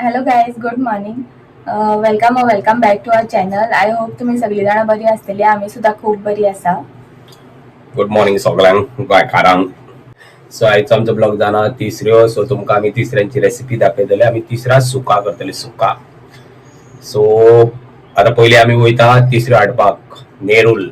Hello guys, good morning. Welcome back to our channel. I hope तुम्ही सगळी जाणां बरी आसतली. आम्ही सुद्धा खूप बरी आसा. गुड मॉर्निंग सगळ्यांक गोंयकारांक. सो आयचो आमचो ब्लॉग जाना तिसऱ्यो. सो तुमकां आमी तिसऱ्यांची रेसिपी दाखयतले. आमी तिसरा सुका करतले, सुका. सो आता पयलीं आमी वयता तिसऱ्यो हाडपाक नेरूल.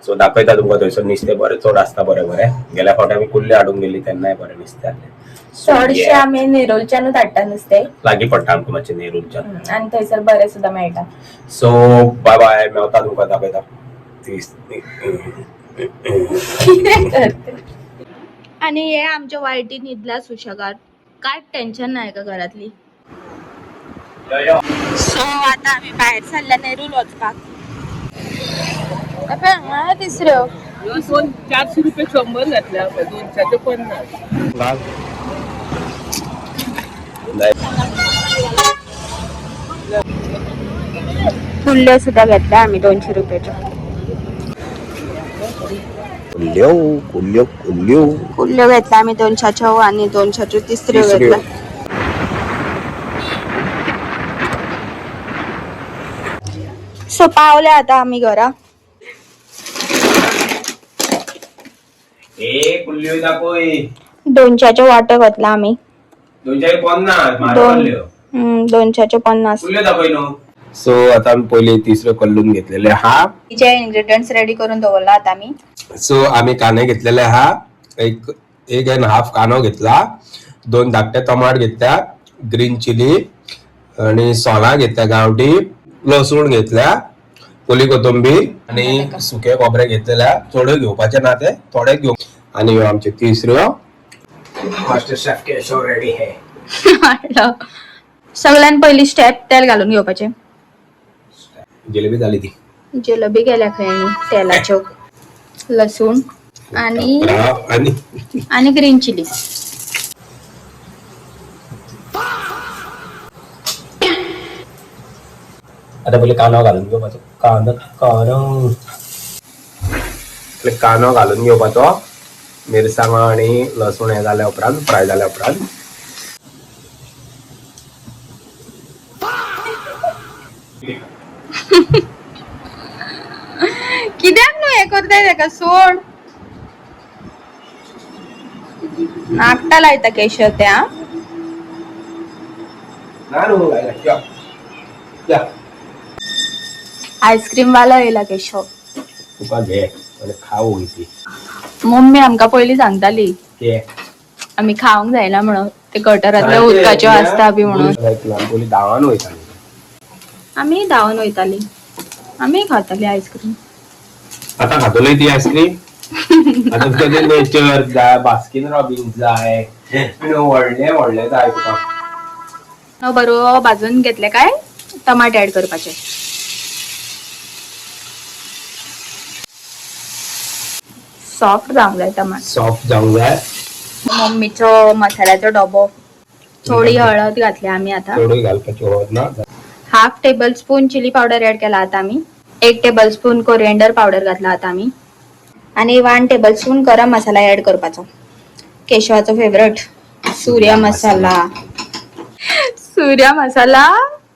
सो दाखयता तुमकां थंयसर नुस्तें बरें चड आसता. बरें बरें गेल्या फावटी आमी कुल्ले हाडूंक गेल्ली तेन्नाय बरें नुस्तें आसलें. चडशे आमी नेरूलच्यानूच हाडटा नुस्तें. लागीं पडटा आमकां मातशें नेरूलच्यान आनी थंयसर बरें सुद्दां मेळटा. सो बाय बाय, मेवता तुमकां दाखयता. आणि हे आमच्या वायटी न्हिदला सुशेगाद. काय टेन्शन नाही का घरातली. सो आता आम्ही बाहेर चालल्या नेरूल वचपाक. तिसऱ्यो 400 रुपये 100 घातल्या. 250. कुल्ल्यो सुद्धा घेतल्या आम्ही 200 रुपयाच्या. कुल्ल्यो घेतल्या आम्ही 200च्या आणि 200च्या तिसऱ्यो घेतल्या. सो पावले आता आम्ही घरा. ए कुल्ल्यो दाखय. 200च्या वाटो घेतला आम्ही. 250 मारवल्ल्यो. 200च्या 50. कुल्ल्यो दाखय न्हू. सो आता आमी पयलीं तिसऱ्यो कल्लून घेतलेले आहा. तिचे इन्ग्रेडियंट्स रेडी करून दवरला आता आम्ही. सो आम्ही कांदे घेतलेले आहा. एक 1.5 कांदो घेतला. 2 धाकटे टमाट घेतल्या. ग्रीन चिली आणि सोलां घेतल्या गांवठी. लसूण घेतल्या. ओली कोथंबीर आणि सुके खोबरे घेतलेल्या. थोडे घेवपाचे ना ते, थोडे घेऊ. आणि ह्यो आमचे तिसऱ्यो. मास्टर शेफ केशव रेडी है. सगळ्यात पहिली स्टेप तेल घालून घेवपाचे. जिलेबी झाली ती. जिलेबी केल्या खंय तेलाच्यो. लसूण आणि ग्रीन चिली. आता पहिले कांदो घालून घेवपाचो. कांदो घालून घेवपाचो. मिरसांगो आणि लसूण हे जाल्या उपरांत, फ्राय जाल्या उपरांत कित्याक न्हू हे करताय ताका सोड. नाकटा लायता केशव त्या. आईस्क्रीम वाला येयला केशव. तुका घे आणि खाऊ ती. मम्मी आमका पहिली सांगताली आम्ही खाऊंक जायना म्हणून. ते गटरातल्या उदकाच्यो आसता बी म्हणून. धावान वयताली. आम्ही धावून वयताली. आम्ही खाताली आईस्क्रीम. आता खातोली ती आईस्क्रीम. आता तुका नेचर जाय, बास्किन रॉबिन्स जाय, व्हडले व्हडले जाय तुका. बरो भाजून घेतले काय टमाटे ऍड करपाचे. सॉफ्ट जावंक जाय टमाट. सॉफ्ट जावंक जाय. मम्मीचो मसाल्याचो डबो. थोडी हळद घातली आम्ही आता. थोडी घालपाची हळद ना. 1/2 टेबलस्पून चिली पावडर ऍड केला आता आम्ही. 1 टेबलस्पून कोरिएंडर पावडर घातला आता आम्ही. आणि 1 टेबलस्पून गरम मसाला ऍड करपाचो. केशवाचो फेवरेट सूर्य मसाला. सूर्य मसाला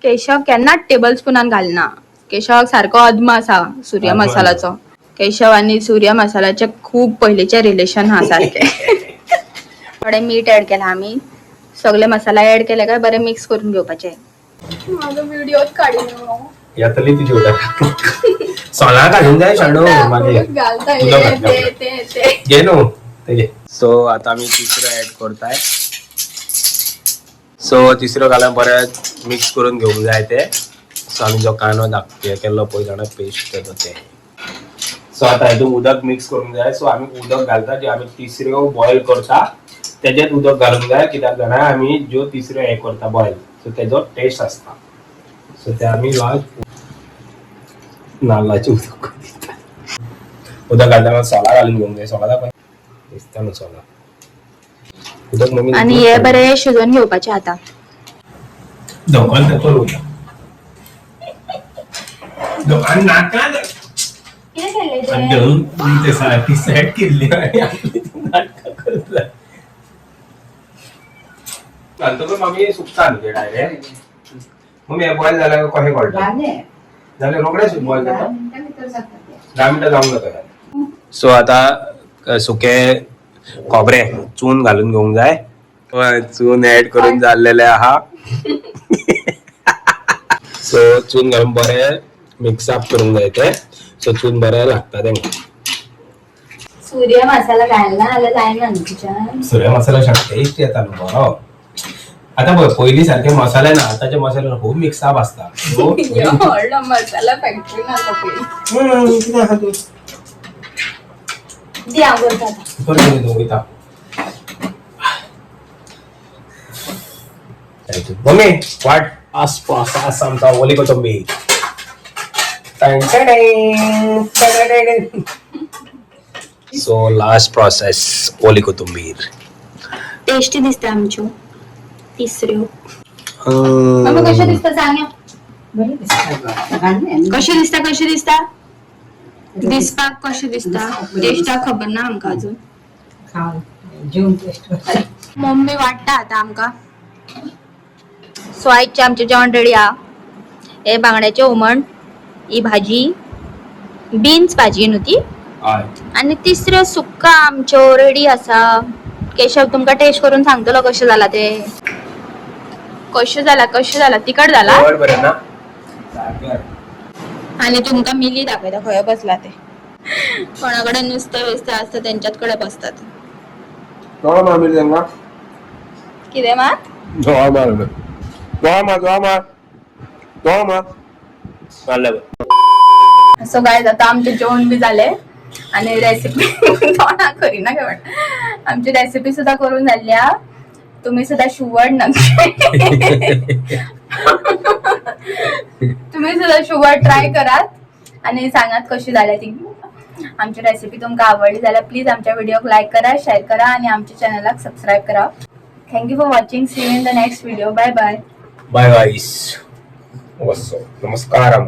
केशव केन्नाच टेबलस्पूनान घालना. केशवाक सारको अदमा आसा सूर्य मसालाचो. केशव आणि सूर्य मसाल्याचे खूप पयलींचे रिलेशन हा सारखे. थोडे मीठ ऍड केला आम्ही. सगळे मसाला ऍड केले काय बरे मिक्स करून घेवपाचे. माझा व्हिडिओ काढून यातली ती जोडा सोला घालून जाय शाणो मागे घालता घे नो ते घे. सो आता आम्ही तिसरं ऍड करताय. सो तिसरं घालून परत मिक्स करून घेऊन जाय ते. सो आम्ही जो कांदो धाकटे केल्लो पळय जाणा पेस्ट केलो ते. सो आता हेतून उदक मिक्स करून जाय. सो आम्ही उदक घालता जे आम्ही तिसऱ्यो बॉईल करता तेजेत उदक घालूंक जाय. कित्याक जाणा आम्ही ज्यो तिसऱ्यो हे करता बॉईल, सो तेजो टेस्ट आसता. सो ते आम्ही नाल्लाचे उदक घालता सोला घालून घेवंक जाय. सोला दाखय दिसता न्हू सोला. उदक मम्मी आणि हे बरे शिजोवन घेवपाचे आता. दोकान तेचो दोकान नाका ते सारखी सेट केल्ली आणि आपली नाटकं करता. घालतो पण मम्मी सुकता न्हू डायरेक्ट मम्मी बॉईल झाला कशें कळटा जाल्यार रोखडेच बॉईल जाता 10 मिनटां जावंक जाता सो आता सुके खोबरें चून घालून घेवंक जाय चून ऍड करून जाल्लेले आहा सो चून घालून बरें मिक्स अप करूंक जाय ते सो चून बरें लागता तेंका सूर्य मसाला घालना जाल्यार जायना न्हू तुज्यान सूर्य मसाला शाक टेस्ट येता न्हू बरो आता पळय पयलीं सारखे मसाले ना आतांचे मसाले खूब मिक्स अप आसता व्हडलो मसाला फॅक्टरी ना पयलीं कितें आहा तूं दी हांव करता आतां बरें वयता मम्मी वाट आस आमचा ओली कोथंबीर सो लास्ट प्रोसेस ओली कोथंबीर टेस्टी दिसता आमच्यो तिसऱ्यो मम्मी कशें दिसता सांग कशें दिसता दिसपाक कशें दिसता टेस्टाक खबर ना आमकां अजून मम्मी वाटता आता आमकां सो आयचे आमचे जेवण रेडी हा हे बांगड्याचे हुमण ही भाजी बीन्स भाजी न्हू ती आणि तिसऱ्यो सुक्का आमच्यो रेडी आसा केशव तुमका टेस्ट करून सांगतलो कशें जाला ते कशें जाला तिखट जाला आणि तुमका मिली दाखयता खंय बसला ते कोणाकडे नुस्तें वेस्तें असता त्यांच्याकडे बसतात कितें मात सो गायज आता आमचे जेवण बी झाले आणि रेसिपी तोंडाक करिना काय आमची रेसिपी सुद्धा करून झाली हा तुम्ही सुद्धा शुवर तुम्ही सुद्धा शुवर ट्राय करात आणि सांगात कशी झाली ती आमची रेसिपी तुमका आवडली जाल्यार प्लीज आमच्या व्हिडिओक लाईक करा शेअर करा आणि आमच्या चॅनलला सबस्क्राईब करा thank you for watching see you in the next video bye bye bye guys नमस्कार